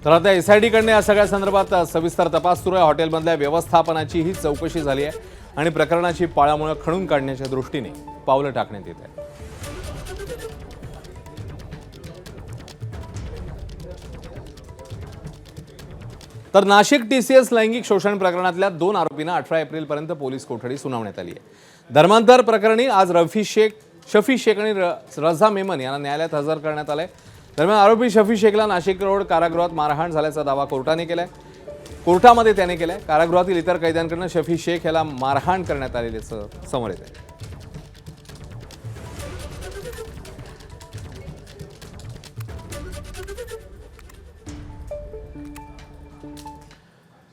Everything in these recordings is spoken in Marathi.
तर आता एसआयटीकडनं या सगळ्या संदर्भात सविस्तर तपास सुरू आहे। हॉटेलमधल्या व्यवस्थापनाची ही चौकशी झाली आहे आणि प्रकरणाची पाळामुळे खणून काढण्याच्या दृष्टीने पावलं टाकण्यात येत आहे। तर नाशिक टीसीएस लैंगिक शोषण प्रकरणातल्या 2 आरोपींना 18 एप्रिलपर्यंत पोलीस कोठडी सुनावण्यात आली आहे। धर्मांतर प्रकरणी आज शफी शेख आणि रझा मेमन यांना न्यायालयात हजर करण्यात आले। दरम्यान आरोपी शफी शेखला नाशिक रोड कारागृहात मारहाण झाल्याचा दावा कोर्टाने केलाय। कोर्टामध्ये त्याने केलाय। कारागृहातील इतर कैद्यांकडून शफी शेख याला मारहाण करण्यात आलेल्याचं समोर येत आहे।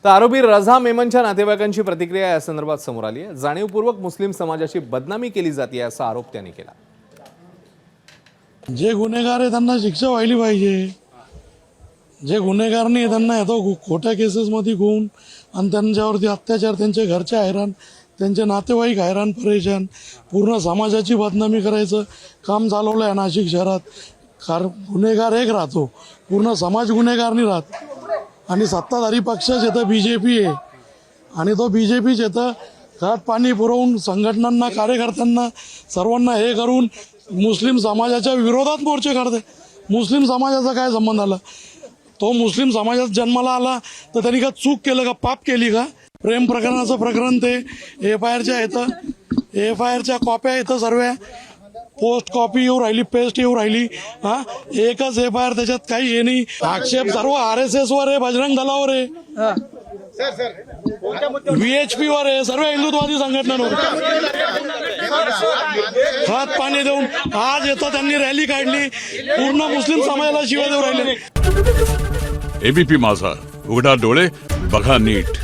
तर आरोपी रझा मेमनच्या नातेवाईकांची प्रतिक्रिया या संदर्भात समोर आली आहे। जाणीवपूर्वक मुस्लिम समाजाची बदनामी केली जाते असा आरोप त्यांनी केला। जे गुन्हेगार आहे त्यांना शिक्षा व्हायला पाहिजे। जे गुन्हेगार नाही त्यांना येतो खोट्या केसेसमध्ये घेऊन आणि त्यांच्यावरती अत्याचार, त्यांचे घरचे हैराण, त्यांचे नातेवाईक हैराण परेशान, पूर्ण समाजाची बदनामी करायचं काम चालवलं आहे नाशिक शहरात। गुन्हेगार एक राहतो, पूर्ण समाज गुन्हेगार नाही राहत। आणि सत्ताधारी पक्षच येतं BJP आहे आणि तो BJPच येतं घात पाणी पुरवून संघटनांना, कार्यकर्त्यांना, सर्वांना हे करून मुस्लिम समाजाच्या विरोधात मोर्चे काढते। मुस्लिम समाजाचा काय संबंध आला? तो मुस्लिम समाजात जन्माला आला तर त्यांनी का चूक केलं का, पाप केली का? प्रेम प्रकरणाचं प्रकरण ते FIRच्या येतं, FIRच्या कॉप्या येतं, सर्व पोस्ट कॉपी येऊ राहिली, पेस्ट येऊ राहिली। एकच FIR, त्याच्यात काही हे नाही। आक्षेप सर्व RSS वर आहे, बजरंग दलावर आहे, VHP वर आहे, सर्व हिंदुत्ववादी संघटनांवर हात पाणी देऊन आज येतं। त्यांनी रॅली काढली, पूर्ण मुस्लिम समाजाला शिव्या देऊ राहिले। ABP माझा, उघडा डोळे बघा नीट।